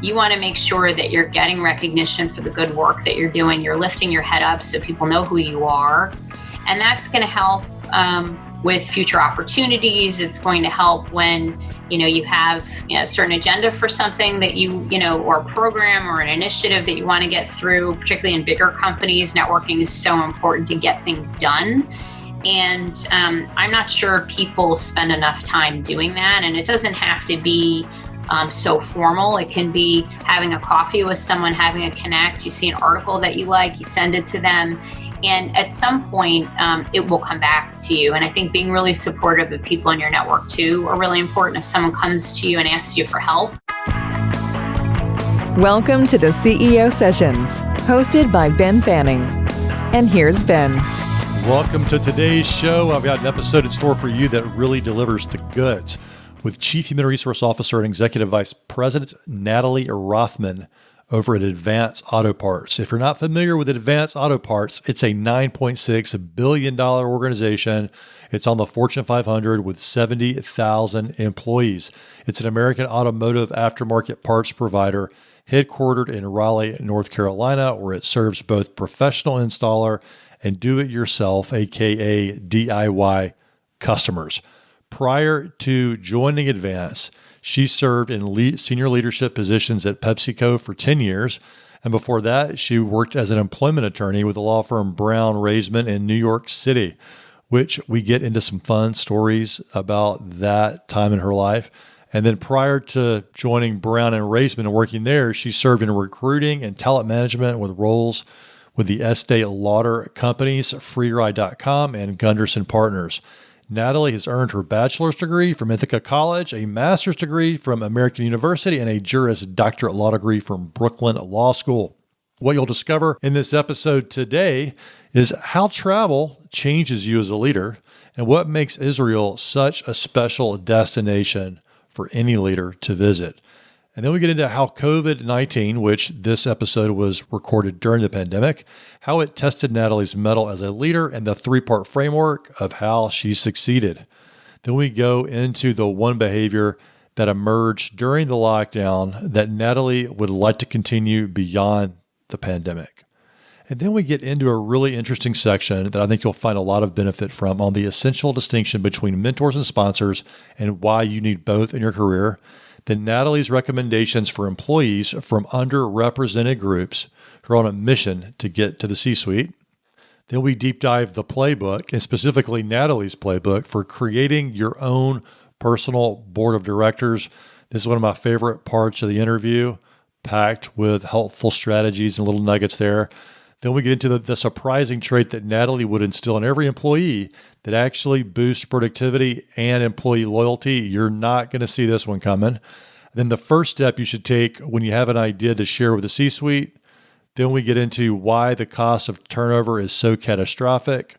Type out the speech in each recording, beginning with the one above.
You want to make sure that you're getting recognition for the good work that you're doing. You're lifting your head up so people know who you are. And that's going to help with future opportunities. It's going to help when, you have a certain agenda for something that or a program or an initiative that you want to get through, particularly in bigger companies. Networking is so important to get things done. And I'm not sure people spend enough time doing that. And it doesn't have to be so formal. It can be having a coffee with someone, having a connect. You see an article that you like, you send it to them. And at some point, it will come back to you. And I think being really supportive of people in your network too are really important. If someone comes to you and asks you for help. Welcome to the CEO Sessions, hosted by Ben Fanning. And here's Ben. Welcome to today's show. I've got an episode in store for you that really delivers the goods with Chief Human Resource Officer and Executive Vice President Natalie Rothman over at Advance Auto Parts. If you're not familiar with Advance Auto Parts, it's a $9.6 billion organization. It's on the Fortune 500 with 70,000 employees. It's an American automotive aftermarket parts provider headquartered in Raleigh, North Carolina, where it serves both professional installer and do-it-yourself, aka DIY customers. Prior to joining Advance, she served in senior leadership positions at PepsiCo for 10 years. And before that, she worked as an employment attorney with the law firm Brown Raysman in New York City, which we get into some fun stories about that time in her life. And then prior to joining Brown and Raysman and working there, she served in recruiting and talent management with roles with the Estee Lauder companies, Freeride.com and Gundersen Partners. Natalie has earned her bachelor's degree from Ithaca College, a master's degree from American University, and a juris doctorate law degree from Brooklyn Law School. What you'll discover in this episode today is how travel changes you as a leader and what makes Israel such a special destination for any leader to visit. And then we get into how COVID-19, which this episode was recorded during the pandemic, how it tested Natalie's mettle as a leader and the three-part framework of how she succeeded. Then we go into the one behavior that emerged during the lockdown that Natalie would like to continue beyond the pandemic. And then we get into a really interesting section that I think you'll find a lot of benefit from on the essential distinction between mentors and sponsors and why you need both in your career. Then Natalie's recommendations for employees from underrepresented groups who are on a mission to get to the C-suite. Then we deep dive the playbook, and specifically Natalie's playbook for creating your own personal board of directors. This is one of my favorite parts of the interview, packed with helpful strategies and little nuggets there. Then we get into the surprising trait that Natalie would instill in every employee that actually boosts productivity and employee loyalty. You're not going to see this one coming. Then the first step you should take when you have an idea to share with the C-suite. Then we get into why the cost of turnover is so catastrophic,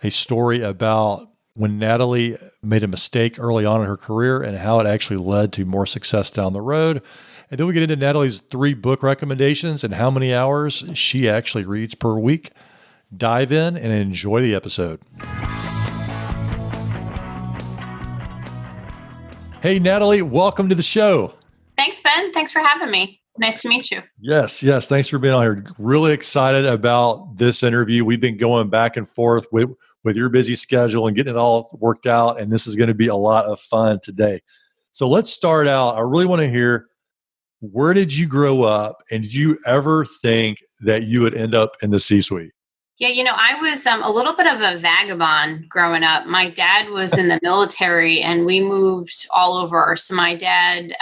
a story about when Natalie made a mistake early on in her career and how it actually led to more success down the road. And then we get into Natalie's 3 book recommendations and how many hours she actually reads per week. Dive in and enjoy the episode. Hey, Natalie, welcome to the show. Thanks, Ben. Thanks for having me. Nice to meet you. Yes. Thanks for being on here. Really excited about this interview. We've been going back and forth with your busy schedule and getting it all worked out. And this is going to be a lot of fun today. So let's start out. I really want to hear, where did you grow up? And did you ever think that you would end up in the C-suite? Yeah, I was a little bit of a vagabond growing up. My dad was in the military and we moved all over. So my dad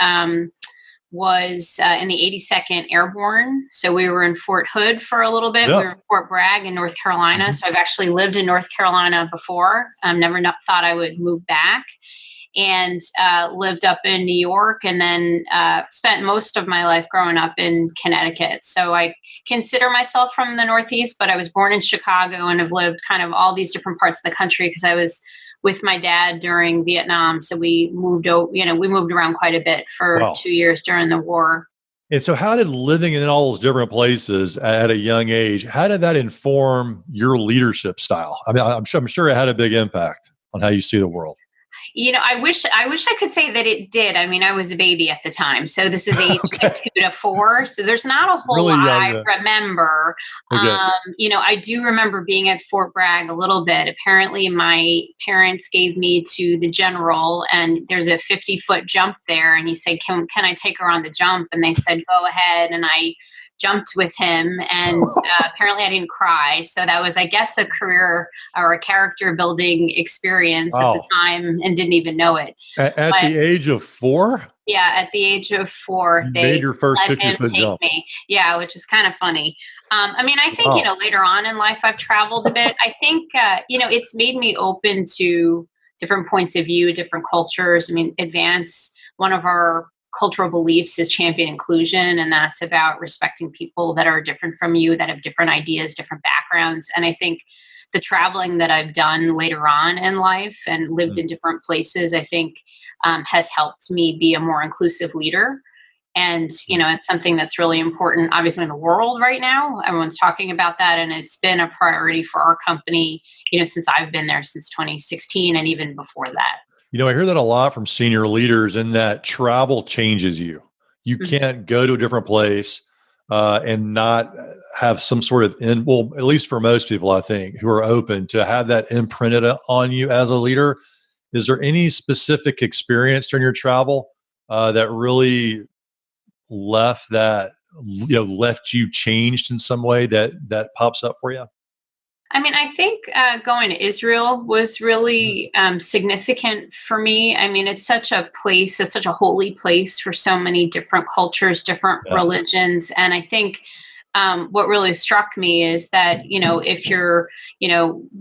was in the 82nd Airborne. So we were in Fort Hood for a little bit. Yeah. We were in Fort Bragg in North Carolina. Mm-hmm. So I've actually lived in North Carolina before. Never thought I would move back. And lived up in New York, and then spent most of my life growing up in Connecticut. So I consider myself from the Northeast, but I was born in Chicago and have lived kind of all these different parts of the country because I was with my dad during Vietnam. So we moved around quite a bit for 2 years during the war. And so how did living in all those different places at a young age, how did that inform your leadership style? I mean, I'm sure it had a big impact on how you see the world. I wish I could say that it did. I mean, I was a baby at the time. So this is age Okay. 2 to 4. So there's not a whole Really lot young I then. remember. Okay. I do remember being at Fort Bragg a little bit. Apparently my parents gave me to the general, and there's a 50-foot jump there. And he said, can I take her on the jump? And they said, go ahead. And I jumped with him, and apparently I didn't cry. So that was, I guess, a career or a character building experience at the Wow. time, and didn't even know it. At But the age of 4, yeah, at the age of 4, you made they your first let him 50-foot take jump. me. Yeah, which is kind of funny. I think, Wow. later on in life, I've traveled a bit. I think, it's made me open to different points of view, different cultures. I mean, one of our cultural beliefs is champion inclusion, and that's about respecting people that are different from you, that have different ideas, different backgrounds. And I think the traveling that I've done later on in life and lived in different places, I think has helped me be a more inclusive leader. And, it's something that's really important, obviously, in the world right now. Everyone's talking about that. And it's been a priority for our company, since I've been there since 2016 and even before that. I hear that a lot from senior leaders, in that travel changes you. You can't go to a different place and not have some sort of, at least for most people, I think, who are open to have that imprinted on you as a leader. Is there any specific experience during your travel that really left you changed in some way that pops up for you? I think going to Israel was really significant for me. It's such a place, it's such a holy place for so many different cultures, different religions. And I think what really struck me is that, if you're,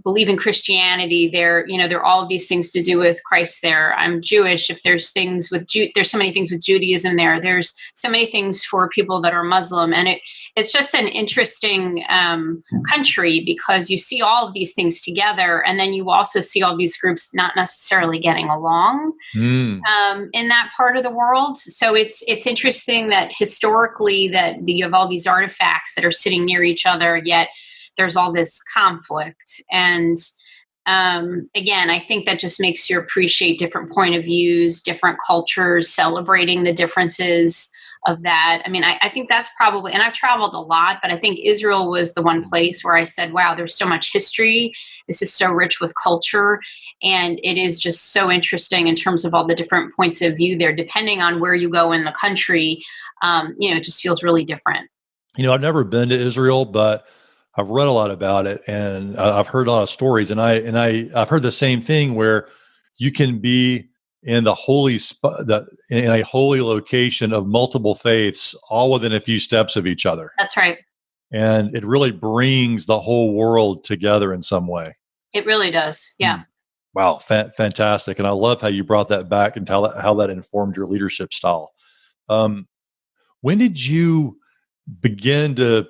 believe in Christianity, there are all of these things to do with Christ there. I'm Jewish. If there's things with there's so many things with Judaism there. There's so many things for people that are Muslim. And it's just an interesting country, because you see all of these things together. And then you also see all these groups not necessarily getting along in that part of the world. So it's interesting that historically that you have all these artifacts that are sitting near each other, yet there's all this conflict. And again, I think that just makes you appreciate different point of views, different cultures, celebrating the differences of that. I think that's probably, and I've traveled a lot, but I think Israel was the one place where I said, wow, there's so much history. This is so rich with culture. And it is just so interesting in terms of all the different points of view there, depending on where you go in the country. It just feels really different. I've never been to Israel, but I've read a lot about it, and I've heard a lot of stories. And I've heard the same thing, where you can be in the in a holy location of multiple faiths, all within a few steps of each other. That's right. And it really brings the whole world together in some way. It really does. Yeah. Wow, fantastic! And I love how you brought that back and how that informed your leadership style. When did you begin to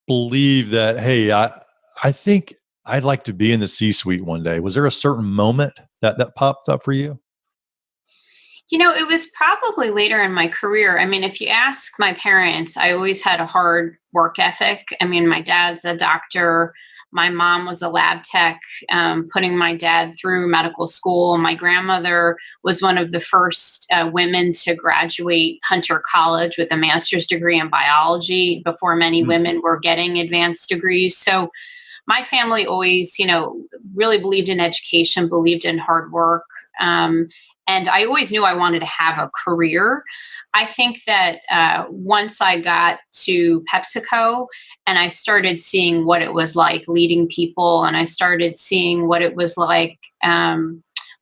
believe that, hey, I think I'd like to be in the C-suite one day? Was there a certain moment that popped up for you? It was probably later in my career. If you ask my parents, I always had a hard work ethic. My dad's a doctor. My mom was a lab tech, putting my dad through medical school. My grandmother was one of the first women to graduate Hunter College with a master's degree in biology before many women were getting advanced degrees. So my family always, really believed in education, believed in hard work. And I always knew I wanted to have a career. I think that once I got to PepsiCo and I started seeing what it was like leading people, and I started seeing what it was like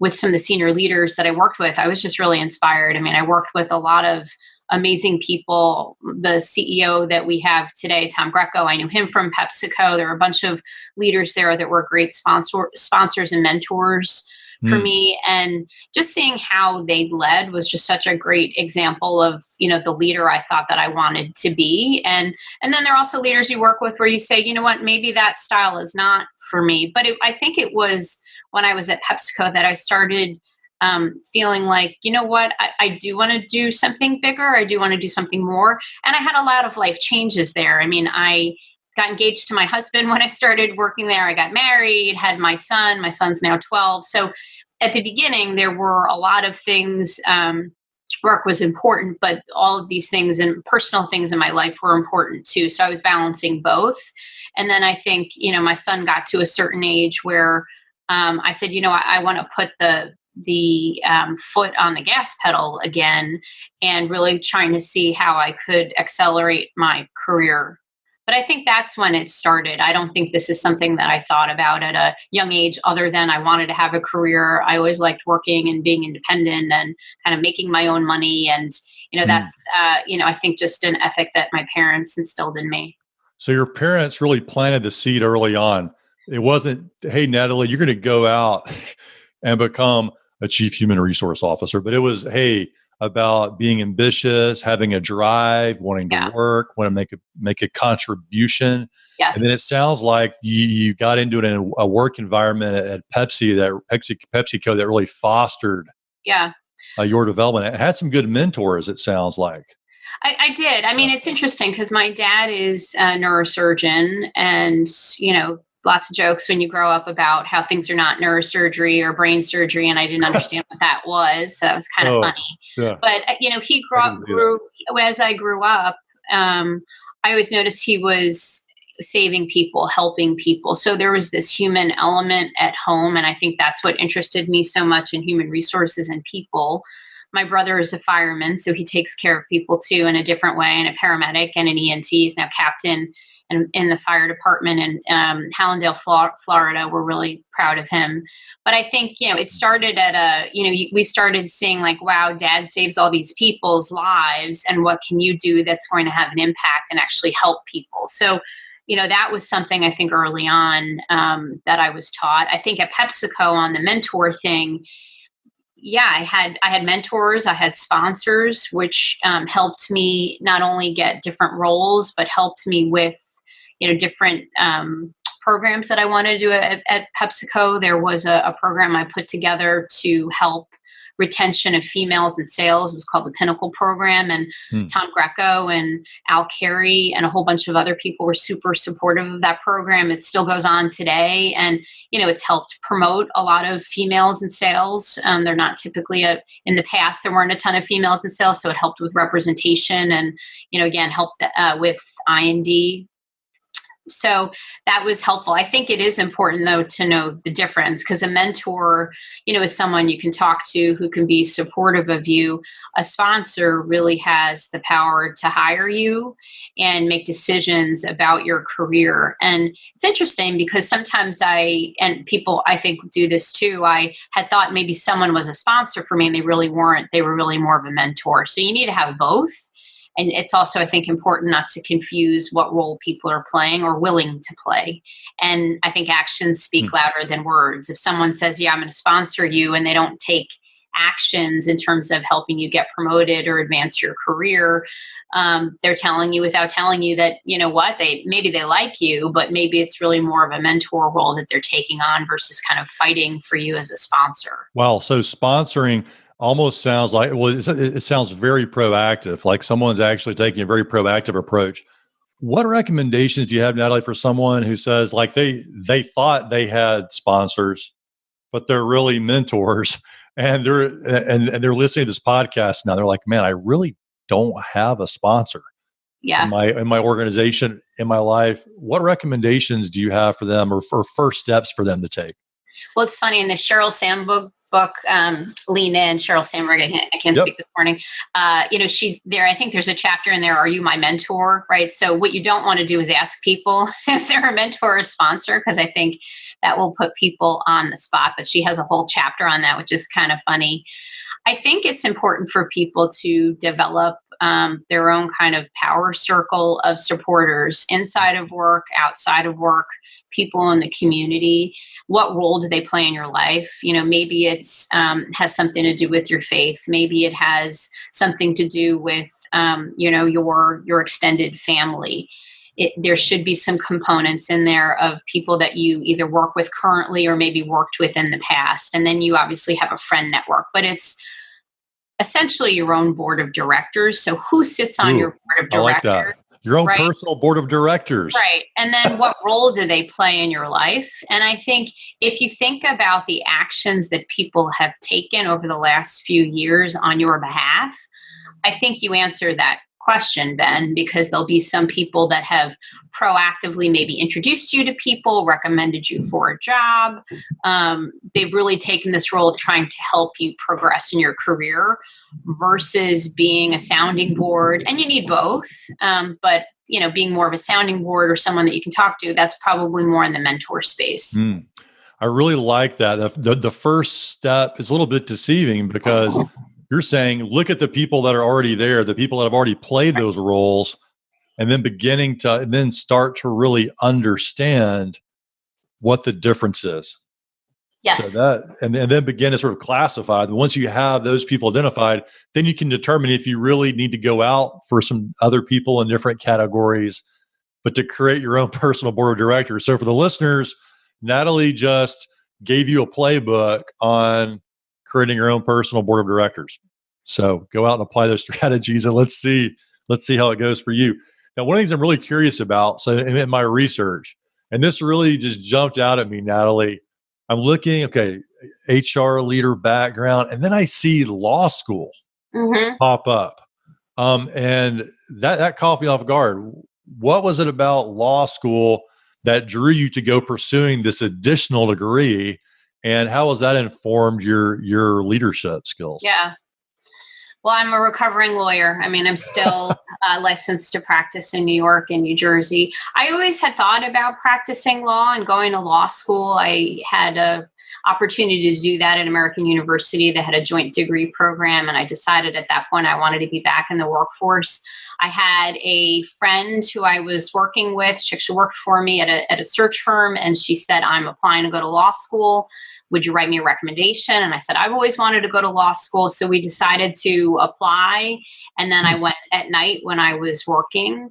with some of the senior leaders that I worked with, I was just really inspired. I worked with a lot of amazing people. The CEO that we have today, Tom Greco, I knew him from PepsiCo. There were a bunch of leaders there that were great sponsors and mentors for me. And just seeing how they led was just such a great example of, the leader I thought that I wanted to be. And then there are also leaders you work with where you say, you know what, maybe that style is not for me. But I think it was when I was at PepsiCo that I started feeling like, you know what, I do want to do something bigger. I do want to do something more. And I had a lot of life changes there. I got engaged to my husband when I started working there. I got married, had my son. My son's now 12. So at the beginning, there were a lot of things. Work was important, but all of these things and personal things in my life were important too. So I was balancing both. And then I think, my son got to a certain age where I said, I want to put the foot on the gas pedal again and really trying to see how I could accelerate my career. But I think that's when it started. I don't think this is something that I thought about at a young age, other than I wanted to have a career. I always liked working and being independent and kind of making my own money. And, that's, I think just an ethic that my parents instilled in me. So your parents really planted the seed early on. It wasn't, hey, Natalie, you're going to go out and become a chief human resource officer, but it was, hey, about being ambitious, having a drive, wanting to work, want to make a contribution. Yes. And then it sounds like you got into it in a work environment at PepsiCo that really fostered your development. It had some good mentors, it sounds like. I did. I mean, it's interesting because my dad is a neurosurgeon, and, lots of jokes when you grow up about how things are not neurosurgery or brain surgery. And I didn't understand what that was. So it was kind of funny. Yeah. But, he as I grew up, I always noticed he was saving people, helping people. So there was this human element at home. And I think that's what interested me so much in human resources and people. My brother is a fireman, so he takes care of people too in a different way, and a paramedic and an ENT. He's now captain in the fire department in Hallandale, Florida. We're really proud of him. But I think, it started at we started seeing like, wow, Dad saves all these people's lives, and what can you do that's going to have an impact and actually help people? So, that was something I think early on that I was taught. I think at PepsiCo on the mentor thing, I had mentors, I had sponsors, which helped me not only get different roles, but helped me with, different programs that I wanted to do at PepsiCo. There was a program I put together to help retention of females in sales. It was called the Pinnacle Program, and Tom Greco and Al Carey and a whole bunch of other people were super supportive of that program. It still goes on today, and it's helped promote a lot of females in sales. They're not typically in the past there weren't a ton of females in sales, so it helped with representation and again helped with I&D. So that was helpful. I think it is important, though, to know the difference, because a mentor, is someone you can talk to who can be supportive of you. A sponsor really has the power to hire you and make decisions about your career. And it's interesting because sometimes and people I think do this too, I had thought maybe someone was a sponsor for me and they really weren't. They were really more of a mentor. So you need to have both. And it's also, I think, important not to confuse what role people are playing or willing to play. And I think actions speak louder than words. If someone says, I'm going to sponsor you, and they don't take actions in terms of helping you get promoted or advance your career, they're telling you without telling you that, maybe they like you, but maybe it's really more of a mentor role that they're taking on versus kind of fighting for you as a sponsor. Wow. So sponsoring almost sounds like, it sounds very proactive, like someone's actually taking a very proactive approach. What recommendations do you have, Natalie, for someone who says like they thought they had sponsors, but they're really mentors, and they're listening to this podcast now? They're like, man, I really don't have a sponsor in my organization, in my life. What recommendations do you have for them, or for first steps for them to take? Well, it's funny, in the Sheryl Sandberg book, Lean In, Sheryl Sandberg, I can't speak this morning. I think there's a chapter in there, Are You My Mentor? Right. So what you don't want to do is ask people if they're a mentor or sponsor, because I think that will put people on the spot. But she has a whole chapter on that, which is kind of funny. I think it's important for people to develop their own kind of power circle of supporters inside of work, outside of work, people in the community. What role do they play in your life? Maybe it's has something to do with your faith. Maybe it has something to do with your extended family. There should be some components in there of people that you either work with currently or maybe worked with in the past. And then you obviously have a friend network, but it's essentially your own board of directors. So who sits on your board of directors? I like that. Your own right? personal board of directors. Right. And then what role do they play in your life? And I think if you think about the actions that people have taken over the last few years on your behalf, I think you answer that question, Ben, because there'll be some people that have proactively maybe introduced you to people, recommended you for a job. They've really taken this role of trying to help you progress in your career versus being a sounding board. And you need both. But being more of a sounding board or someone that you can talk to, that's probably more in the mentor space. I really like that. The first step is a little bit deceiving because you're saying, look at the people that are already there, the people that have already played those roles, and then start to really understand what the difference is. Yes. So and then begin to sort of classify. Once you have those people identified, then you can determine if you really need to go out for some other people in different categories, but to create your own personal board of directors. So for the listeners, Natalie just gave you a playbook on creating your own personal board of directors. So go out and apply those strategies, and let's see how it goes for you. Now, one of the things I'm really curious about, so in my research, and this really just jumped out at me, Natalie, I'm looking, HR leader background, and then I see law school pop up. And that caught me off guard. What was it about law school that drew you to go pursuing this additional degree? And how has that informed your leadership skills? Yeah. Well, I'm a recovering lawyer. I mean, I'm still licensed to practice in New York and New Jersey. I always had thought about practicing law and going to law school. I had an opportunity to do that at American University. They had a joint degree program, and I decided at that point I wanted to be back in the workforce. I had a friend who I was working with. She actually worked for me at a search firm, and she said, I'm applying to go to law school. Would you write me a recommendation? And I said, I've always wanted to go to law school. So we decided to apply. And then I went at night when I was working.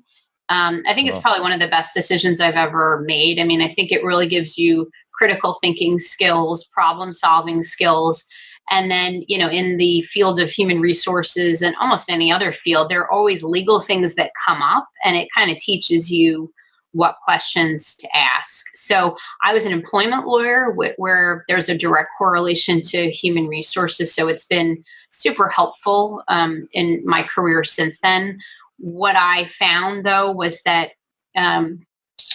I think it's probably one of the best decisions I've ever made. I mean, I think it really gives you critical thinking skills, problem solving skills. And then, in the field of human resources and almost any other field, there are always legal things that come up, and it kind of teaches you what questions to ask. So I was an employment lawyer where there's a direct correlation to human resources. So it's been super helpful in my career since then. What I found, though, was that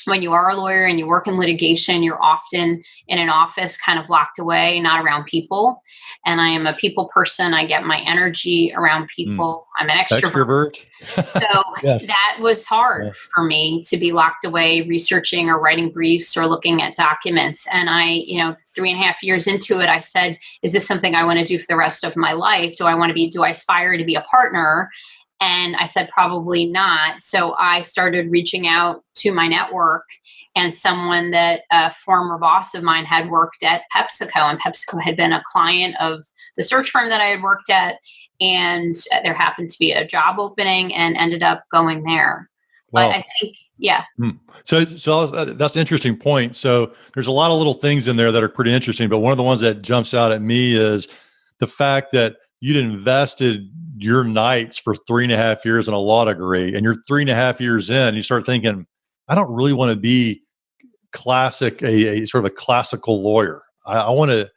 when you are a lawyer and you work in litigation, you're often in an office kind of locked away, not around people. And I am a people person. I get my energy around people. I'm an extrovert. So yes. That was hard for me to be locked away researching or writing briefs or looking at documents. And I, 3.5 years into it, I said, is this something I want to do for the rest of my life? Do I aspire to be a partner? And I said, probably not. So I started reaching out to my network, and someone that a former boss of mine had worked at PepsiCo, and PepsiCo had been a client of the search firm that I had worked at. And there happened to be a job opening, and ended up going there. But I think, yeah. So that's an interesting point. So there's a lot of little things in there that are pretty interesting. But one of the ones that jumps out at me is the fact that you'd invested your nights for 3.5 years in a law degree, and you're 3.5 years in, you start thinking, I don't really want to be a sort of a classical lawyer. I want to,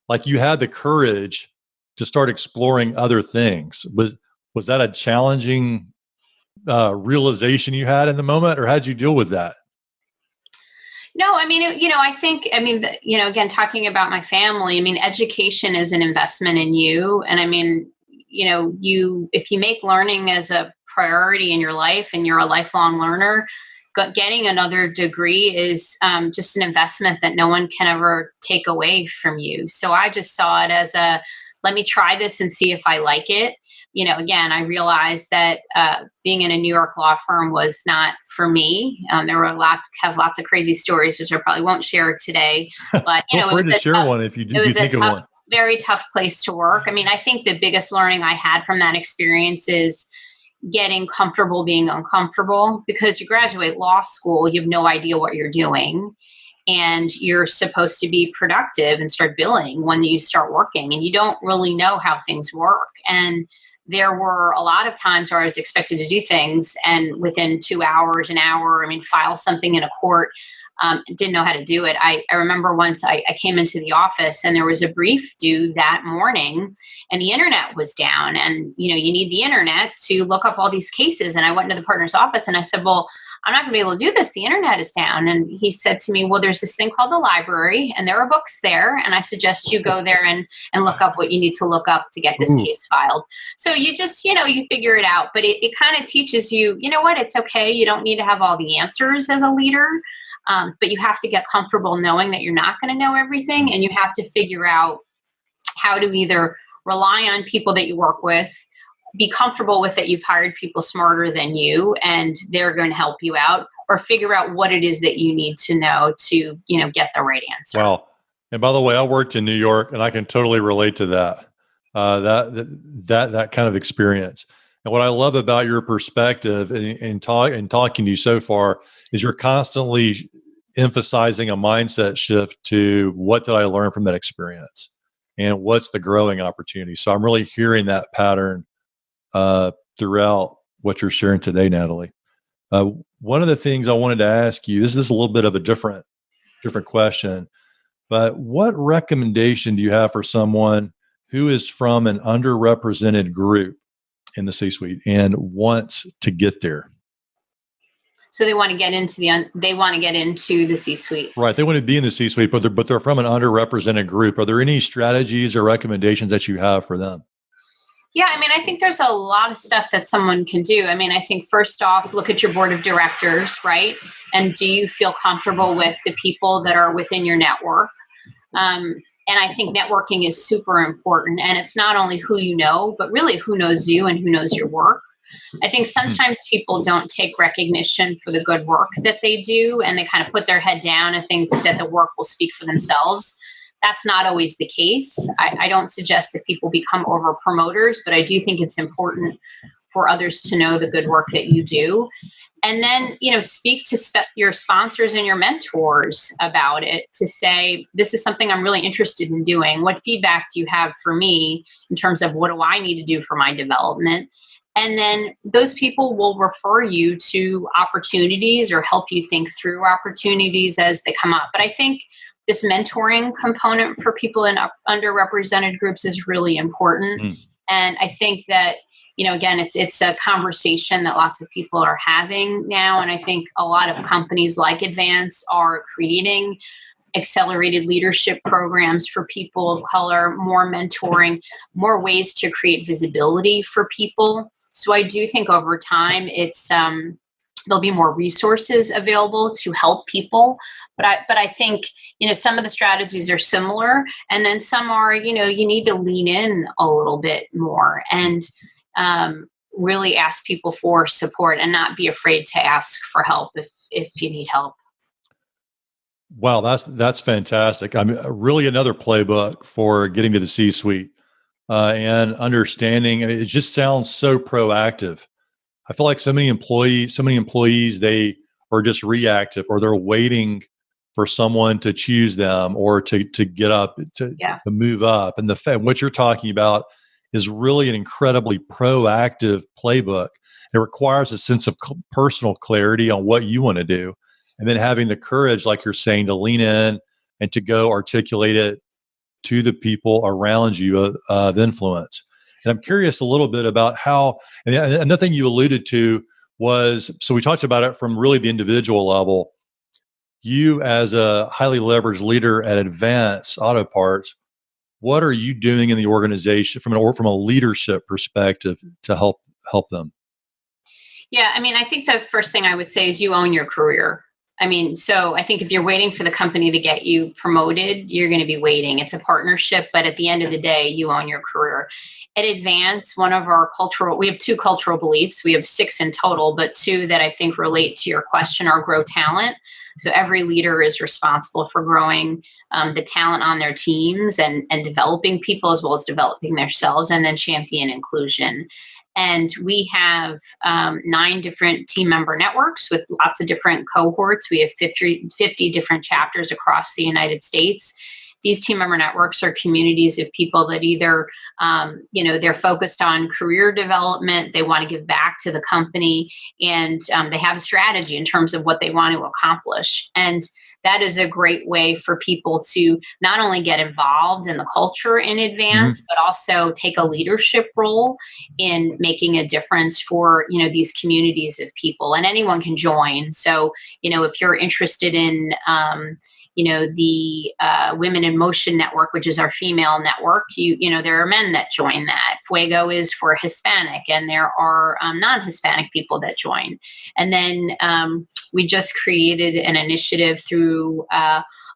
like, you had the courage to start exploring other things. Was that a challenging realization you had in the moment, or how did you deal with that? No, I mean, again, talking about my family, I mean, education is an investment in you. And I mean, if you make learning as a priority in your life and you're a lifelong learner, getting another degree is just an investment that no one can ever take away from you. So I just saw it as let me try this and see if I like it. Again, I realized that being in a New York law firm was not for me. There were lots of crazy stories, which I probably won't share today. But feel free to share one if you do. It was a very tough place to work. I mean, I think the biggest learning I had from that experience is getting comfortable being uncomfortable, because you graduate law school, you have no idea what you're doing. And you're supposed to be productive and start billing when you start working, and you don't really know how things work. And there were a lot of times where I was expected to do things and within 2 hours, an hour, file something in a court, didn't know how to do it. I remember once I came into the office and there was a brief due that morning and the internet was down, and you need the internet to look up all these cases. And I went into the partner's office and I said, well, I'm not gonna be able to do this. The internet is down. And he said to me, well, there's this thing called the library and there are books there. And I suggest you go there and look up what you need to look up to get this case filed. So you just, you figure it out, but it kind of teaches you, what, it's okay. You don't need to have all the answers as a leader. But you have to get comfortable knowing that you're not going to know everything, and you have to figure out how to either rely on people that you work with, be comfortable with that you've hired people smarter than you and they're going to help you out, or figure out what it is that you need to know to, get the right answer. Wow. And by the way, I worked in New York and I can totally relate to that, that kind of experience. And what I love about your perspective in talking to you so far is you're constantly emphasizing a mindset shift to what did I learn from that experience and what's the growing opportunity. So I'm really hearing that pattern throughout what you're sharing today, Natalie. One of the things I wanted to ask you, this is a little bit of a different question, but what recommendation do you have for someone who is from an underrepresented group in the C-suite and wants to get there? So they want to get into the C-suite. Right. They want to be in the C-suite, but they're from an underrepresented group. Are there any strategies or recommendations that you have for them? Yeah, I think there's a lot of stuff that someone can do. I think first off, look at your board of directors, right? And do you feel comfortable with the people that are within your network? And I think networking is super important. And it's not only who you know, but really who knows you and who knows your work. I think sometimes people don't take recognition for the good work that they do, and they kind of put their head down and think that the work will speak for themselves. That's not always the case. I don't suggest that people become over promoters, but I do think it's important for others to know the good work that you do. And then, speak to your sponsors and your mentors about it, to say, this is something I'm really interested in doing. What feedback do you have for me in terms of what do I need to do for my development? And then those people will refer you to opportunities or help you think through opportunities as they come up. But I think this mentoring component for people in underrepresented groups is really important. And I think that, again, it's a conversation that lots of people are having now. And I think a lot of companies like Advance are creating accelerated leadership programs for people of color, more mentoring, more ways to create visibility for people. So I do think over time there'll be more resources available to help people. But I think, some of the strategies are similar, and then some are, you need to lean in a little bit more and really ask people for support and not be afraid to ask for help if you need help. Wow, that's fantastic. Really another playbook for getting to the C-suite and understanding. It just sounds so proactive. I feel like so many employees, they are just reactive, or they're waiting for someone to choose them or to get up, to move up. And what you're talking about is really an incredibly proactive playbook. It requires a sense of personal clarity on what you want to do, and then having the courage, like you're saying, to lean in and to go articulate it to the people around you of influence. And I'm curious a little bit about how, and another thing you alluded to was, so we talked about it from really the individual level. You, as a highly leveraged leader at Advance Auto Parts, what are you doing in the organization from a leadership perspective to help them? Yeah, I think the first thing I would say is you own your career. So I think if you're waiting for the company to get you promoted, you're going to be waiting. It's a partnership, but at the end of the day, you own your career. At Advance, we have 2 cultural beliefs. We have 6 in total, but 2 that I think relate to your question are grow talent. So every leader is responsible for growing the talent on their teams and developing people as well as developing themselves, and then champion inclusion. And we have 9 different team member networks with lots of different cohorts. We have 50 different chapters across the United States these team member networks are communities of people that either, they're focused on career development, they want to give back to the company, and they have a strategy in terms of what they want to accomplish. And that is a great way for people to not only get involved in the culture in advance, but also take a leadership role in making a difference for, these communities of people. And anyone can join. So, if you're interested in, the Women in Motion Network, which is our female network, there are men that join that. Fuego is for Hispanic, and there are non-Hispanic people that join. And then we just created an initiative through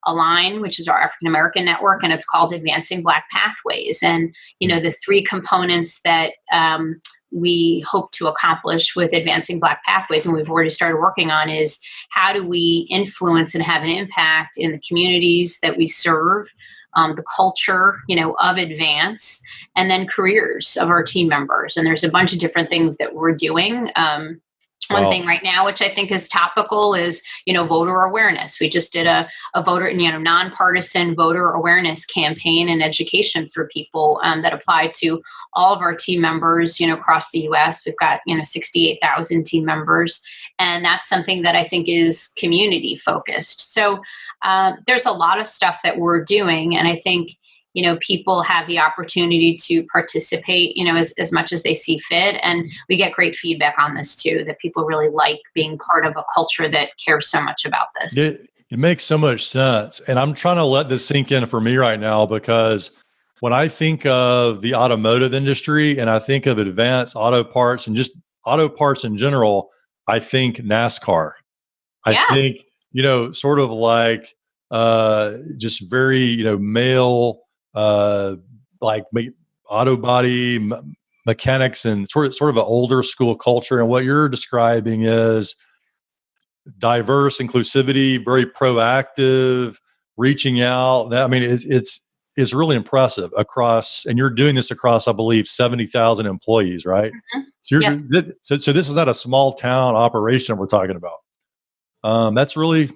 Align, which is our African American network, and it's called Advancing Black Pathways. And, the three components that we hope to accomplish with Advancing Black Pathways, and we've already started working on, is how do we influence and have an impact in the communities that we serve, the culture, of Advance, and then careers of our team members. And there's a bunch of different things that we're doing. One thing right now, which I think is topical, is, voter awareness. We just did a voter, nonpartisan voter awareness campaign and education for people that apply to all of our team members, across the U.S. We've got, 68,000 team members. And that's something that I think is community focused. So there's a lot of stuff that we're doing. And I think, people have the opportunity to participate, as much as they see fit. And we get great feedback on this too, that people really like being part of a culture that cares so much about this. It makes so much sense. And I'm trying to let this sink in for me right now, because when I think of the automotive industry and I think of Advanced Auto Parts and just auto parts in general, I think NASCAR. I think, sort of like just very, male, like auto body mechanics, and sort of an older school culture. And what you're describing is diverse inclusivity, very proactive, reaching out. I mean, it's really impressive across, and you're doing this across, I believe, 70,000 employees, right? Mm-hmm. So this is not a small town operation we're talking about. That's really,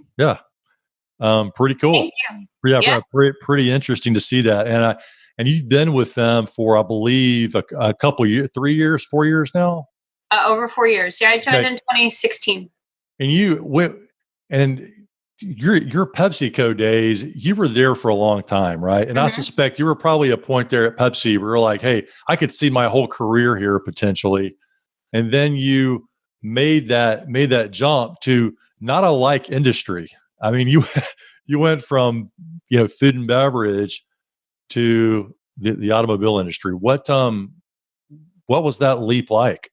pretty cool. Pretty interesting to see that. And you've been with them for, I believe, a couple years, 3 years, 4 years now? Over 4 years. Yeah, I joined in 2016. And your PepsiCo days, you were there for a long time, right? And I suspect you were probably a point there at Pepsi where you're like, hey, I could see my whole career here potentially. And then you made that jump to not a like industry. I mean, you went from, food and beverage to the automobile industry. What was that leap like?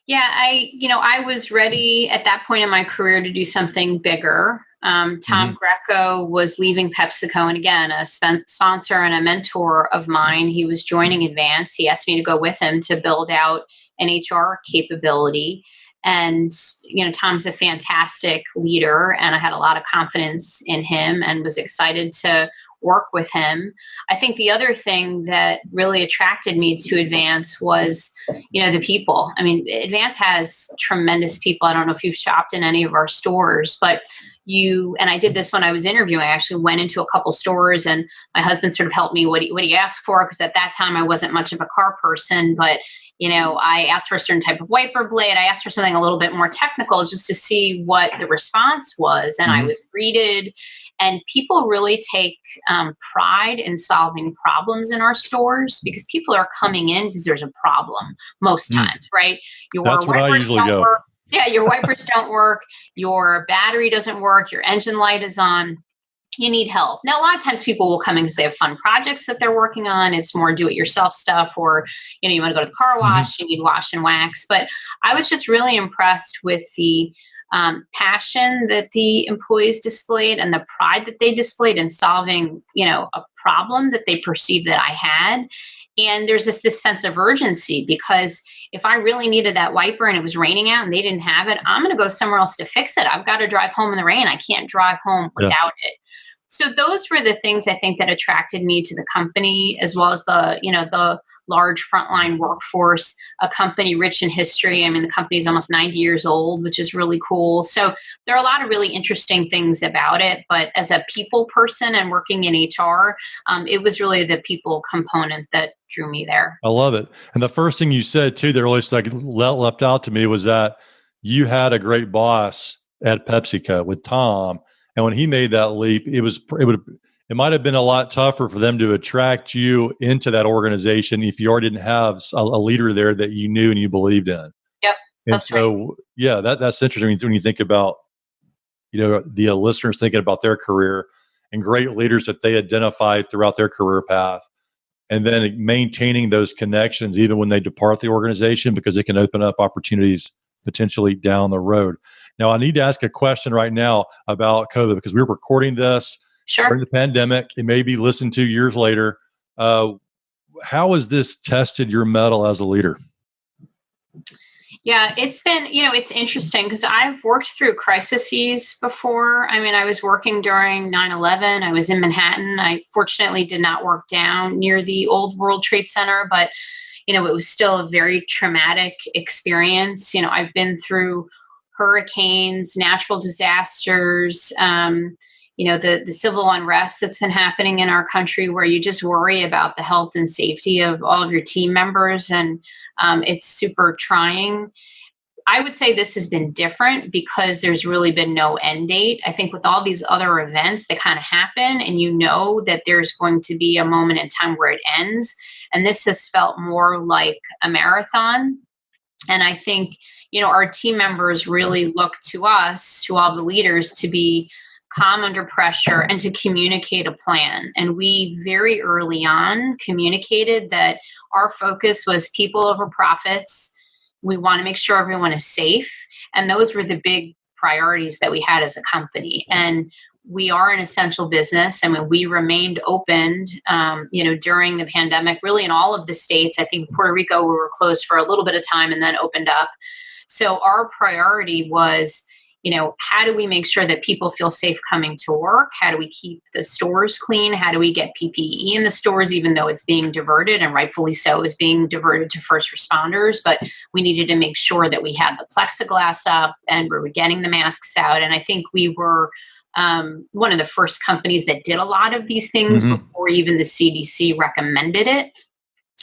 Yeah, I was ready at that point in my career to do something bigger. Tom Greco was leaving PepsiCo, and again, a sponsor and a mentor of mine. He was joining Advance. He asked me to go with him to build out an HR capability. And, Tom's a fantastic leader, and I had a lot of confidence in him and was excited to work with him. I think the other thing that really attracted me to Advance was, the people. I mean, Advance has tremendous people. I don't know if you've shopped in any of our stores, but and I did this when I was interviewing. I actually went into a couple stores, and my husband sort of helped me. What do you ask for? Because at that time I wasn't much of a car person, but I asked for a certain type of wiper blade. I asked for something a little bit more technical just to see what the response was. And I was greeted, and people really take pride in solving problems in our stores, because people are coming in because there's a problem most times, right? That's where I usually go. Yeah, your wipers don't work, your battery doesn't work, your engine light is on. You need help. Now, a lot of times people will come in because they have fun projects that they're working on. It's more do-it-yourself stuff, or, you want to go to the car wash, you need wash and wax. But I was just really impressed with the passion that the employees displayed and the pride that they displayed in solving, a problem that they perceived that I had. And there's this sense of urgency, because if I really needed that wiper and it was raining out and they didn't have it, I'm going to go somewhere else to fix it. I've got to drive home in the rain. I can't drive home without it. So those were the things I think that attracted me to the company, as well as the large frontline workforce, a company rich in history. I mean, the company is almost 90 years old, which is really cool. So there are a lot of really interesting things about it. But as a people person and working in HR, it was really the people component that drew me there. I love it. And the first thing you said too, that really leapt out to me was that you had a great boss at PepsiCo with Tom. And when he made that leap, it might have been a lot tougher for them to attract you into that organization if you already didn't have a leader there that you knew and you believed in. Yep. And so, right. Yeah, that's interesting when you think about, the listeners thinking about their career and great leaders that they identified throughout their career path, and then maintaining those connections even when they depart the organization, because it can open up opportunities potentially down the road. Now, I need to ask a question right now about COVID, because we're recording this during the pandemic. It may be listened to years later. How has this tested your mettle as a leader? Yeah, it's been, it's interesting because I've worked through crises before. I mean, I was working during 9/11. I was in Manhattan. I fortunately did not work down near the old World Trade Center, but, it was still a very traumatic experience. I've been through hurricanes, natural disasters, the civil unrest that's been happening in our country, where you just worry about the health and safety of all of your team members. And it's super trying. I would say this has been different because there's really been no end date. I think with all these other events that kind of happen, and that there's going to be a moment in time where it ends. And this has felt more like a marathon. And I think, our team members really look to us, to all the leaders, to be calm under pressure and to communicate a plan. And we very early on communicated that our focus was people over profits. We want to make sure everyone is safe. And those were the big priorities that we had as a company. And we are an essential business. I mean, we remained open, during the pandemic, really in all of the states. I think Puerto Rico, we were closed for a little bit of time and then opened up. So our priority was, how do we make sure that people feel safe coming to work? How do we keep the stores clean? How do we get PPE in the stores, even though it's being diverted, and rightfully so, is being diverted to first responders? But we needed to make sure that we had the plexiglass up and we were getting the masks out. And I think we were one of the first companies that did a lot of these things before even the CDC recommended it.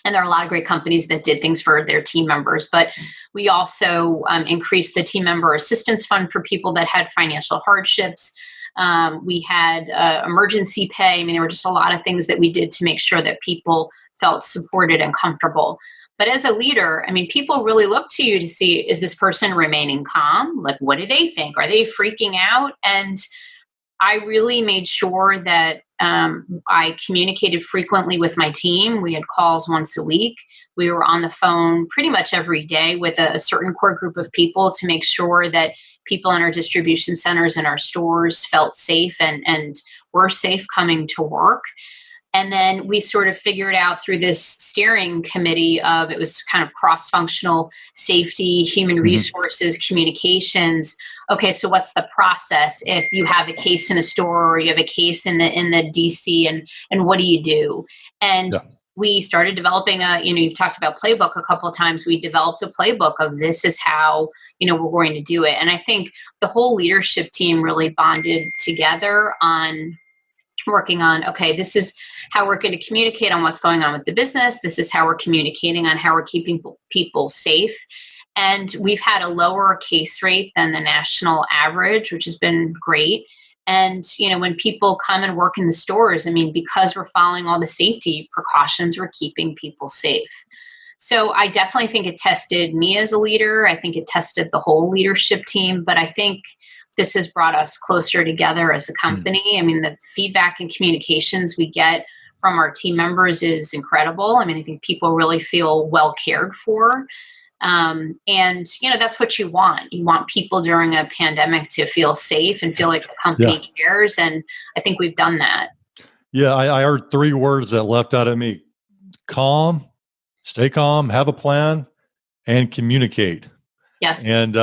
And there are a lot of great companies that did things for their team members. But we also increased the team member assistance fund for people that had financial hardships. We had emergency pay. I mean, there were just a lot of things that we did to make sure that people felt supported and comfortable. But as a leader, I mean, people really look to you to see, is this person remaining calm? Like, what do they think? Are they freaking out? And I really made sure that I communicated frequently with my team. We had calls once a week. We were on the phone pretty much every day with a certain core group of people to make sure that people in our distribution centers and our stores felt safe and were safe coming to work. And then we sort of figured out through this steering committee of, it was kind of cross-functional safety, human resources, communications. Okay, so what's the process if you have a case in a store or you have a case in the DC, and what do you do? And we started developing you've talked about playbook a couple of times. We developed a playbook of, this is how, we're going to do it. And I think the whole leadership team really bonded together on working on, okay, this is how we're going to communicate on what's going on with the business. This is how we're communicating on how we're keeping people safe. And we've had a lower case rate than the national average, which has been great. And, when people come and work in the stores, I mean, because we're following all the safety precautions, we're keeping people safe. So I definitely think it tested me as a leader. I think it tested the whole leadership team, but I think this has brought us closer together as a company. I mean, the feedback and communications we get from our team members is incredible. I mean, I think people really feel well cared for. And, that's what you want. You want people during a pandemic to feel safe and feel like the company cares. And I think we've done that. Yeah, I heard three words that leapt out at me: calm, stay calm, have a plan, and communicate. Yes. And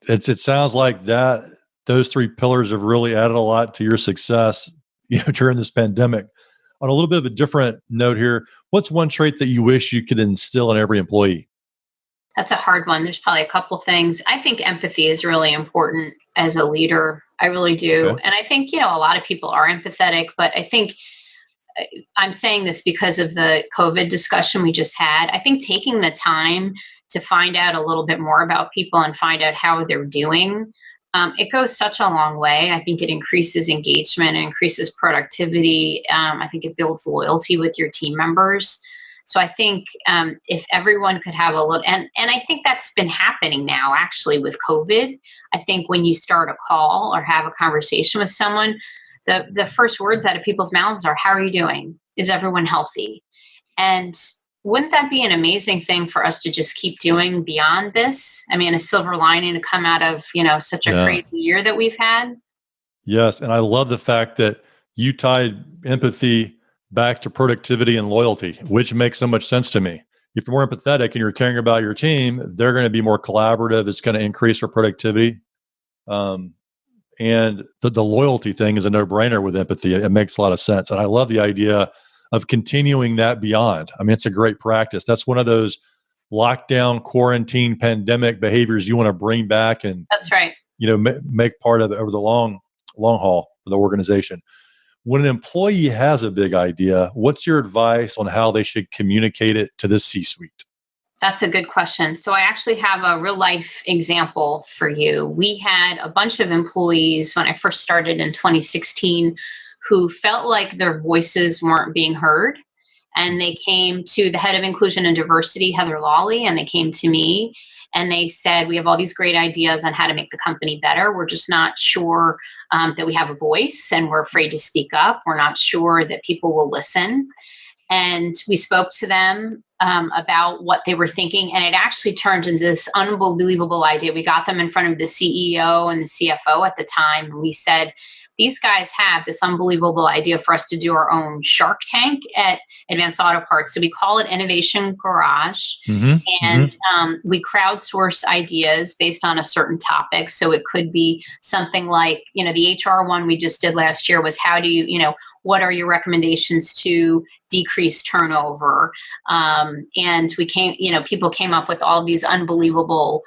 it sounds like that those three pillars have really added a lot to your success, during this pandemic. On a little bit of a different note here, what's one trait that you wish you could instill in every employee? That's a hard one. There's probably a couple things. I think empathy is really important as a leader. I really do. Okay. And I think, a lot of people are empathetic, but I think I'm saying this because of the COVID discussion we just had. I think taking the time to find out a little bit more about people and find out how they're doing, it goes such a long way. I think it increases engagement, it increases productivity. I think it builds loyalty with your team members. So I think if everyone could have a look, and I think that's been happening now actually with COVID. I think when you start a call or have a conversation with someone, the first words out of people's mouths are, "How are you doing? Is everyone healthy?" And wouldn't that be an amazing thing for us to just keep doing beyond this? I mean, a silver lining to come out of, such a crazy year that we've had. Yes. And I love the fact that you tied empathy back to productivity and loyalty, which makes so much sense to me. If you're more empathetic and you're caring about your team, they're going to be more collaborative. It's going to increase their productivity. And the loyalty thing is a no-brainer with empathy. It makes a lot of sense. And I love the idea of continuing that beyond. I mean, it's a great practice. That's one of those lockdown, quarantine, pandemic behaviors you want to bring back and That's right. Make part of it over the long haul for the organization. When an employee has a big idea, what's your advice on how they should communicate it to the C-suite? That's a good question. So I actually have a real life example for you. We had a bunch of employees when I first started in 2016 who felt like their voices weren't being heard. And they came to the head of inclusion and diversity, Heather Lawley, and they came to me and they said, "We have all these great ideas on how to make the company better. We're just not sure that we have a voice and we're afraid to speak up. We're not sure that people will listen." And we spoke to them about what they were thinking. And it actually turned into this unbelievable idea. We got them in front of the CEO and the CFO at the time. And we said, "These guys have this unbelievable idea for us to do our own Shark Tank at Advanced Auto Parts." So we call it Innovation Garage. And we crowdsource ideas based on a certain topic. So it could be something like, the HR one we just did last year was, how do you, what are your recommendations to decrease turnover? And we people came up with all these unbelievable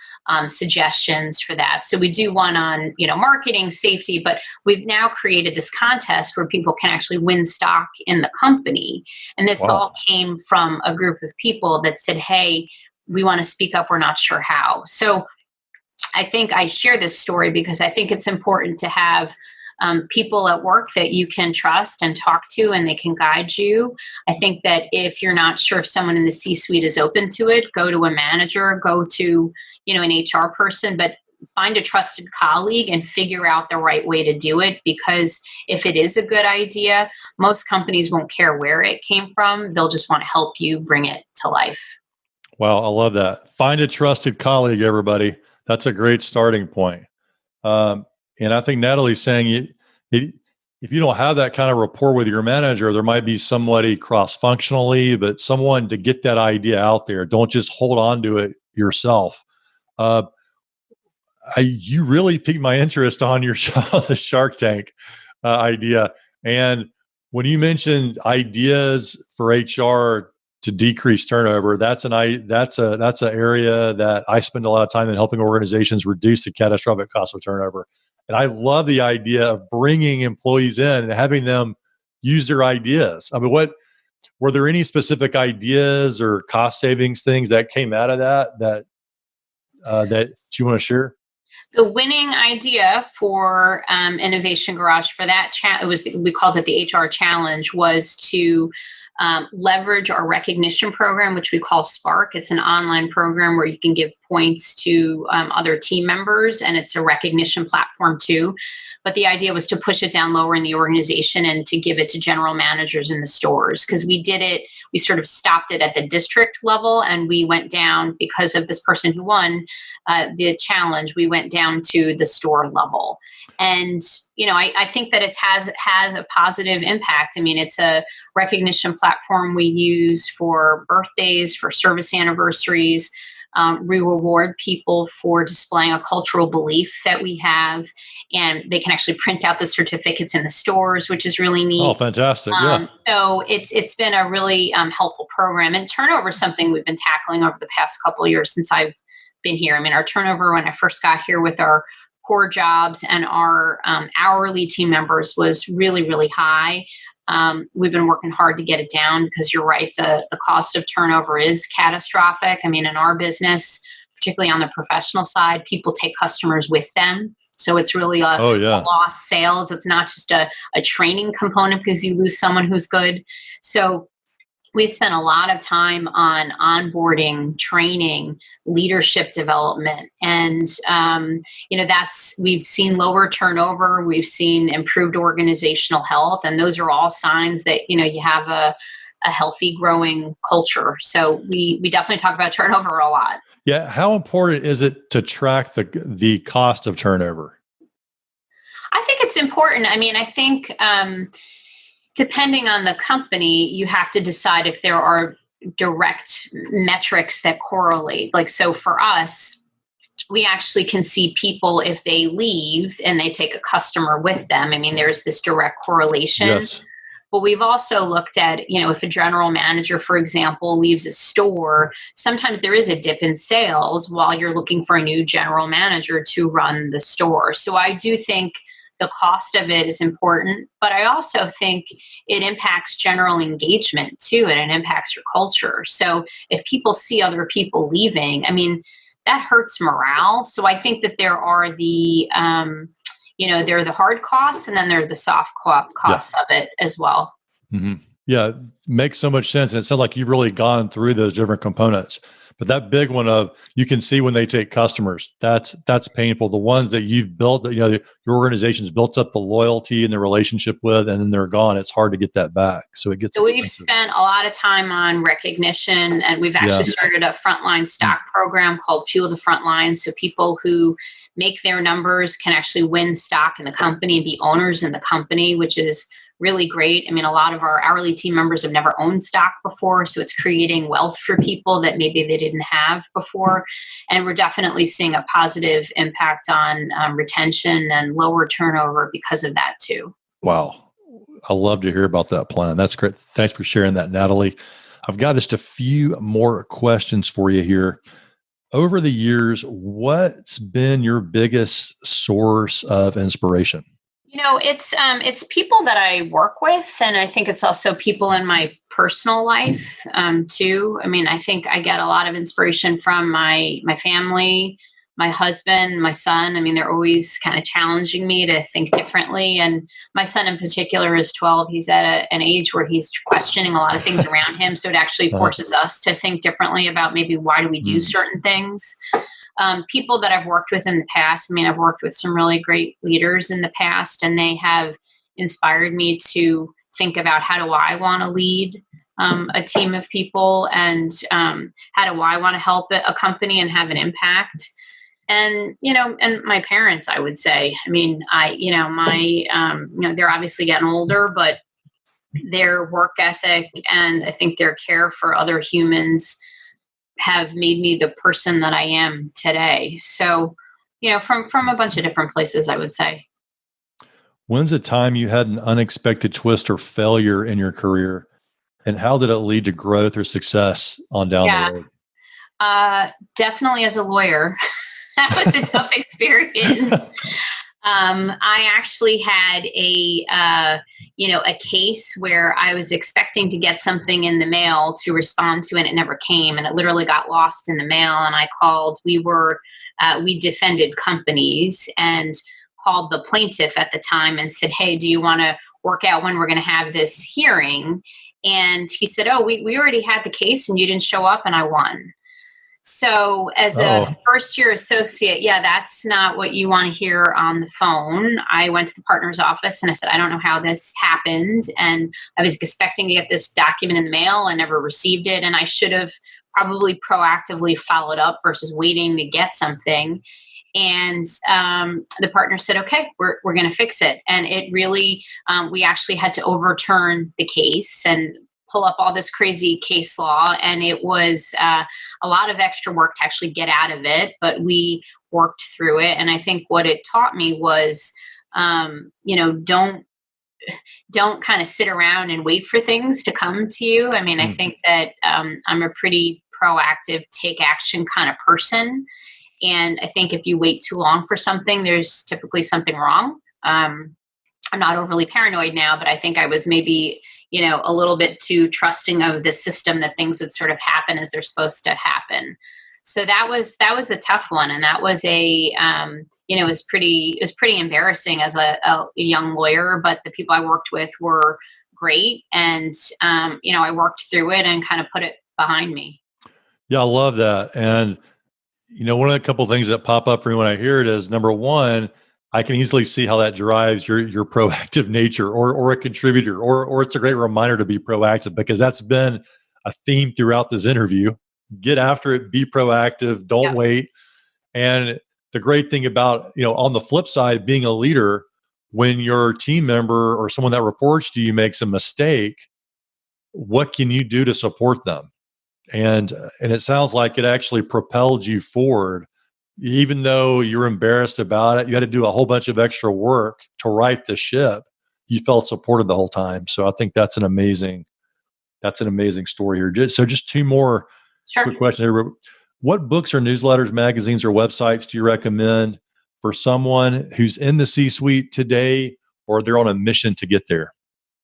suggestions for that. So we do one on, marketing, safety, but we've now created this contest where people can actually win stock in the company. And this all came from a group of people that said, "Hey, we want to speak up. We're not sure how." So I think I share this story because I think it's important to have people at work that you can trust and talk to, and they can guide you. I think that if you're not sure if someone in the C-suite is open to it, go to a manager, go to, an HR person, but find a trusted colleague and figure out the right way to do it. Because if it is a good idea, most companies won't care where it came from. They'll just want to help you bring it to life. Wow, I love that. Find a trusted colleague, everybody. That's a great starting point. And I think Natalie's saying if you don't have that kind of rapport with your manager, there might be somebody cross-functionally, but someone to get that idea out there. Don't just hold on to it yourself. You really piqued my interest on the Shark Tank idea. And when you mentioned ideas for HR to decrease turnover, that's an area that I spend a lot of time in, helping organizations reduce the catastrophic cost of turnover. And I love the idea of bringing employees in and having them use their ideas. I mean, were there any specific ideas or cost savings things that came out of that you want to share? The winning idea for Innovation Garage for that we called it the HR Challenge, was to leverage our recognition program, which we call Spark. It's an online program where you can give points to other team members, and it's a recognition platform too. But the idea was to push it down lower in the organization and to give it to general managers in the stores. Because we sort of stopped it at the district level, and we went down, because of this person who won the challenge, we went down to the store level. And I think that it has a positive impact. I mean, it's a recognition platform we use for birthdays, for service anniversaries. We reward people for displaying a cultural belief that we have, and they can actually print out the certificates in the stores, which is really neat. Oh, fantastic. Yeah. So it's been a really helpful program. And turnover is something we've been tackling over the past couple of years since I've been here. I mean, our turnover when I first got here with our core jobs and our hourly team members was really, really high. We've been working hard to get it down because you're right, the cost of turnover is catastrophic. I mean, in our business, particularly on the professional side, people take customers with them. So it's really a lost sales. It's not just a training component because you lose someone who's good. So we've spent a lot of time on onboarding, training, leadership development. And, we've seen lower turnover. We've seen improved organizational health. And those are all signs that, you have a healthy, growing culture. So we definitely talk about turnover a lot. Yeah. How important is it to track the cost of turnover? I think it's important. I mean, I think, depending on the company, you have to decide if there are direct metrics that correlate. Like, so for us, we actually can see people if they leave and they take a customer with them. I mean, there's this direct correlation. Yes. But we've also looked at, if a general manager, for example, leaves a store, sometimes there is a dip in sales while you're looking for a new general manager to run the store. So I do think the cost of it is important, but I also think it impacts general engagement too, and it impacts your culture. So if people see other people leaving, I mean, that hurts morale. So I think that there are the, there are the hard costs, and then there are the soft costs of it as well. Mm-hmm. Yeah, it makes so much sense. And it sounds like you've really gone through those different components. But that big one of, you can see when they take customers, that's painful. The ones that you've built, that your organization's built up the loyalty and the relationship with, and then they're gone. It's hard to get that back. So it gets expensive. We've spent a lot of time on recognition, and we've actually started a frontline stock program called Fuel the Frontline. So people who make their numbers can actually win stock in the company and be owners in the company, which is really great. I mean, a lot of our hourly team members have never owned stock before, so it's creating wealth for people that maybe they didn't have before. And we're definitely seeing a positive impact on retention and lower turnover because of that too. Wow. I love to hear about that plan. That's great. Thanks for sharing that, Natalie. I've got just a few more questions for you here. Over the years, what's been your biggest source of inspiration? It's people that I work with, and I think it's also people in my personal life too. I mean, I think I get a lot of inspiration from my family, my husband, my son. I mean, they're always kind of challenging me to think differently. And my son in particular is 12. He's at an age where he's questioning a lot of things around him. So it actually forces us to think differently about maybe why do we do certain things. People that I've worked with in the past, I mean, I've worked with some really great leaders in the past, and they have inspired me to think about how do I want to lead a team of people, and how do I want to help a company and have an impact. And, and my parents, I would say, I mean, they're obviously getting older, but their work ethic and I think their care for other humans have made me the person that I am today. So, from a bunch of different places, I would say. When's the time you had an unexpected twist or failure in your career, and how did it lead to growth or success on down the road? Definitely as a lawyer. That was a tough experience. I actually had a case where I was expecting to get something in the mail to respond to, and it never came, and it literally got lost in the mail. And I called. We defended companies, and called the plaintiff at the time and said, "Hey, do you want to work out when we're going to have this hearing?" And he said, "Oh, we already had the case, and you didn't show up, and I won." So as a first-year associate, that's not what you want to hear on the phone. I went to the partner's office and I said, "I don't know how this happened. And I was expecting to get this document in the mail and never received it. And I should have probably proactively followed up versus waiting to get something." And the partner said, "Okay, we're going to fix it." And it really, we actually had to overturn the case and pull up all this crazy case law, and it was a lot of extra work to actually get out of it, but we worked through it. And I think what it taught me was, don't kind of sit around and wait for things to come to you. I mean, I think that I'm a pretty proactive, take action kind of person. And I think if you wait too long for something, there's typically something wrong. I'm not overly paranoid now, but I think I was maybe, a little bit too trusting of the system that things would sort of happen as they're supposed to happen. So that was a tough one. And that was it was pretty embarrassing as a young lawyer, but the people I worked with were great. And, I worked through it and kind of put it behind me. Yeah, I love that. And, one of the couple of things that pop up for me when I hear it is, number one, I can easily see how that drives your proactive nature or a contributor, or it's a great reminder to be proactive, because that's been a theme throughout this interview. Get after it, be proactive, don't wait. And the great thing about, on the flip side, being a leader, when your team member or someone that reports to you makes a mistake, what can you do to support them? And it sounds like it actually propelled you forward. Even though you're embarrassed about it, you had to do a whole bunch of extra work to right the ship. You felt supported the whole time. So I think that's an amazing story here. Just two more quick questions here. What books or newsletters, magazines, or websites do you recommend for someone who's in the C-suite today, or they're on a mission to get there?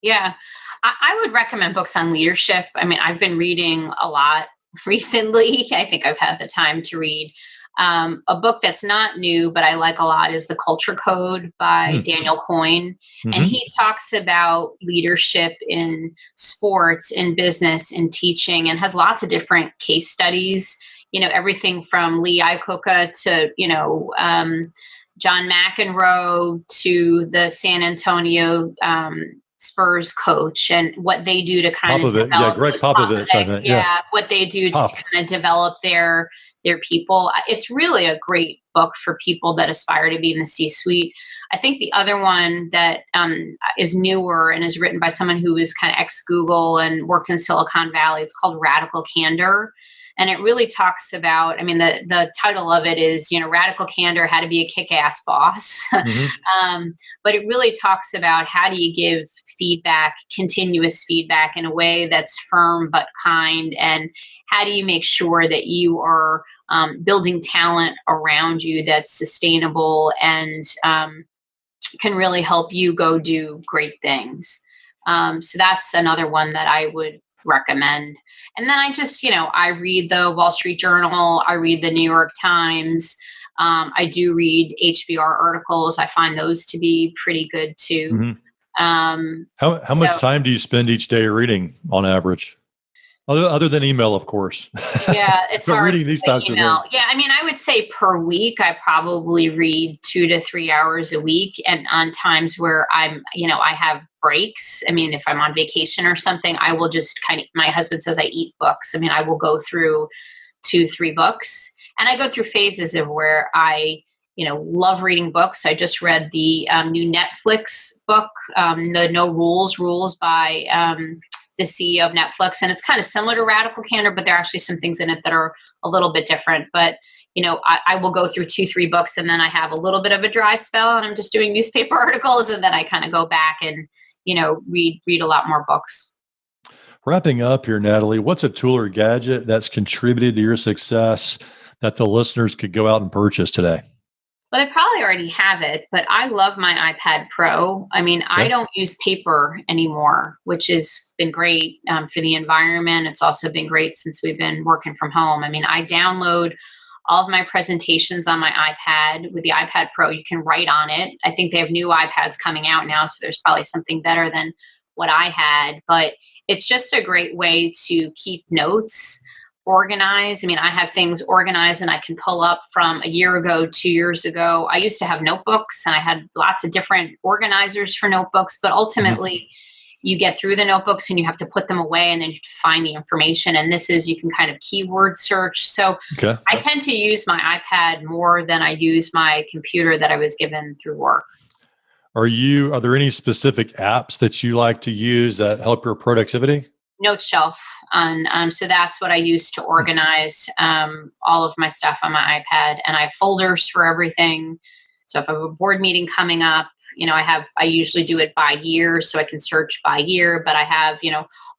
Yeah, I would recommend books on leadership. I mean, I've been reading a lot recently. I think I've had the time to read. A book that's not new, but I like a lot, is The Culture Code by Daniel Coyne. And he talks about leadership in sports, in business, in teaching, and has lots of different case studies, everything from Lee Iacocca to, John McEnroe to the San Antonio Spurs coach, and what they do to kind of develop. Greg Popovich, I think. What they do to kind of develop their people. It's really a great book for people that aspire to be in the C-suite. I think the other one that is newer and is written by someone who is kind of ex-Google and worked in Silicon Valley, it's called Radical Candor. And it really talks about, the title of it is, Radical Candor, How to Be a Kick-Ass Boss. But it really talks about how do you give feedback, continuous feedback, in a way that's firm but kind, and how do you make sure that you are building talent around you that's sustainable and can really help you go do great things. So that's another one that I would recommend. And then I just, I read the Wall Street Journal, I read the New York Times, I do read HBR articles. I find those to be pretty good too. How much time do you spend each day reading on average? Other than email, of course. Yeah, it's so hard reading these types email. of things. Yeah, I would say per week, I probably read 2 to 3 hours a week. And on times where I have breaks, if I'm on vacation or something, I will just my husband says I eat books. I will go through 2-3 books. And I go through phases of where I, love reading books. I just read the new Netflix book, the No Rules by the CEO of Netflix. And it's kind of similar to Radical Candor, but there are actually some things in it that are a little bit different. But, I will go through 2-3 books, and then I have a little bit of a dry spell and I'm just doing newspaper articles. And then I kind of go back and, read a lot more books. Wrapping up here, Natalie, what's a tool or gadget that's contributed to your success that the listeners could go out and purchase today? Well, they probably already have it, but I love my iPad Pro. I don't use paper anymore, which has been great for the environment. It's also been great since we've been working from home. I download all of my presentations on my iPad. With the iPad Pro, you can write on it. I think they have new iPads coming out now, so there's probably something better than what I had. But it's just a great way to keep notes organized. I have things organized and I can pull up from a year ago, 2 years ago. I used to have notebooks and I had lots of different organizers for notebooks, but ultimately you get through the notebooks and you have to put them away and then you have to find the information. And this is, you can kind of keyword search. So I tend to use my iPad more than I use my computer that I was given through work. Are there any specific apps that you like to use that help your productivity? note shelf on. So that's what I use to organize all of my stuff on my iPad, and I have folders for everything. So if I have a board meeting coming up, I usually do it by year, so I can search by year, but I have,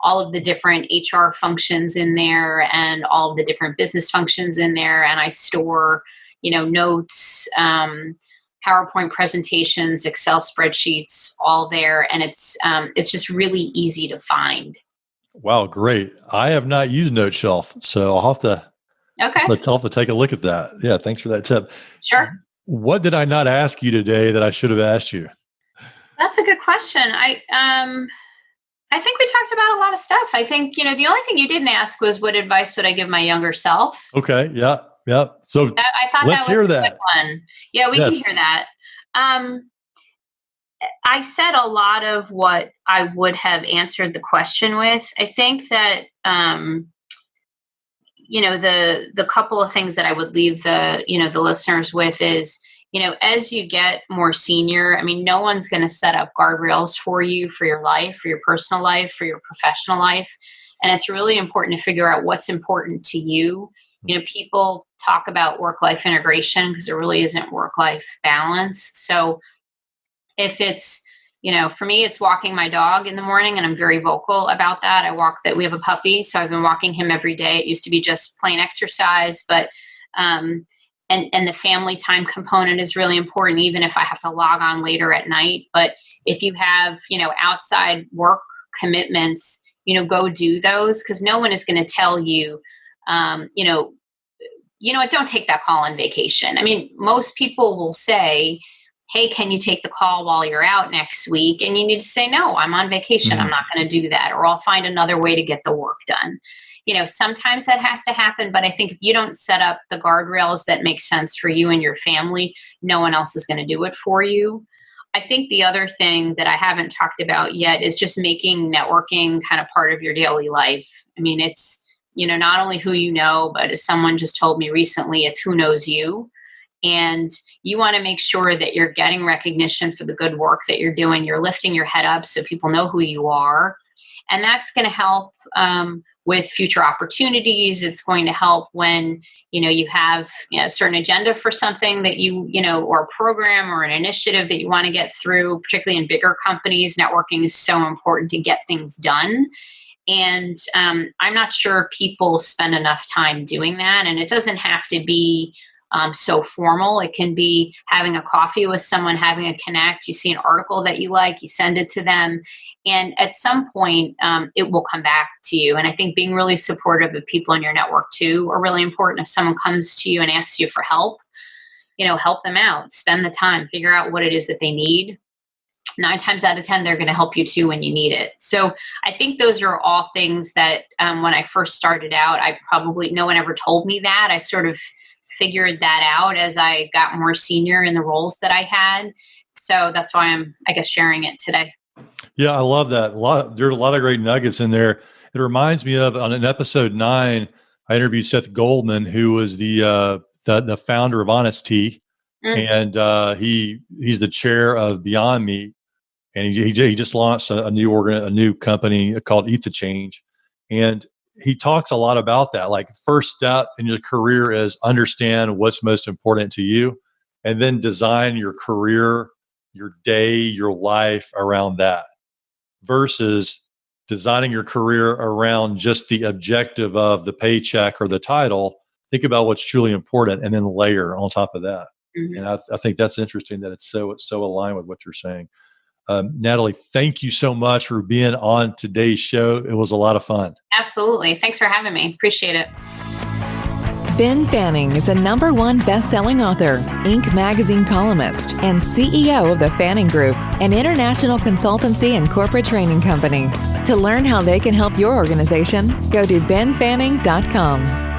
all of the different HR functions in there and all of the different business functions in there. And I store, notes, PowerPoint presentations, Excel spreadsheets, all there. And it's just really easy to find. Wow, great. I have not used Note Shelf, so I'll have to take a look at that. Yeah, thanks for that tip. Sure. What did I not ask you today that I should have asked you? That's a good question. I think we talked about a lot of stuff. I think, the only thing you didn't ask was what advice would I give my younger self? Okay. Yeah. So I thought let's hear that. One. Yeah, we can hear that. I said a lot of what I would have answered the question with. I think that, the couple of things that I would leave the listeners with is, as you get more senior, no one's going to set up guardrails for you for your life, for your personal life, for your professional life. And it's really important to figure out what's important to you. People talk about work-life integration because there really isn't work-life balance. So if it's, for me, it's walking my dog in the morning, and I'm very vocal about that. We have a puppy, so I've been walking him every day. It used to be just plain exercise, but, and the family time component is really important, even if I have to log on later at night. But if you have, outside work commitments, go do those, because no one is going to tell you, don't take that call on vacation. Most people will say, hey, can you take the call while you're out next week? And you need to say, no, I'm on vacation. I'm not going to do that. Or I'll find another way to get the work done. Sometimes that has to happen. But I think if you don't set up the guardrails that make sense for you and your family, no one else is going to do it for you. I think the other thing that I haven't talked about yet is just making networking kind of part of your daily life. It's, not only who you know, but as someone just told me recently, it's who knows you. And you want to make sure that you're getting recognition for the good work that you're doing. You're lifting your head up so people know who you are. And that's going to help with future opportunities. It's going to help when, you have a certain agenda for something that or a program or an initiative that you want to get through, particularly in bigger companies. Networking is so important to get things done. And I'm not sure people spend enough time doing that. And it doesn't have to be so formal. It can be having a coffee with someone, having a connect. You see an article that you like, you send it to them. And at some point, it will come back to you. And I think being really supportive of people in your network too are really important. If someone comes to you and asks you for help, help them out, spend the time, figure out what it is that they need. 9 times out of 10, they're going to help you too when you need it. So I think those are all things that when I first started out, no one ever told me that. I sort of figured that out as I got more senior in the roles that I had. So that's why I'm, sharing it today. Yeah, I love that. There's a lot of great nuggets in there. It reminds me of on an episode 9, I interviewed Seth Goldman, who was the founder of Honest Tea, and he's the chair of Beyond Meat, and he just launched a new company called Ithaca. And he talks a lot about that. Like, first step in your career is understand what's most important to you, and then design your career, your day, your life around that, versus designing your career around just the objective of the paycheck or the title. Think about what's truly important and then layer on top of that. And I think that's interesting that it's so aligned with what you're saying. Natalie, thank you so much for being on today's show. It was a lot of fun. Absolutely. Thanks for having me. Appreciate it. Ben Fanning is a #1 best-selling author, Inc. magazine columnist, and CEO of the Fanning Group, an international consultancy and corporate training company. To learn how they can help your organization, go to benfanning.com.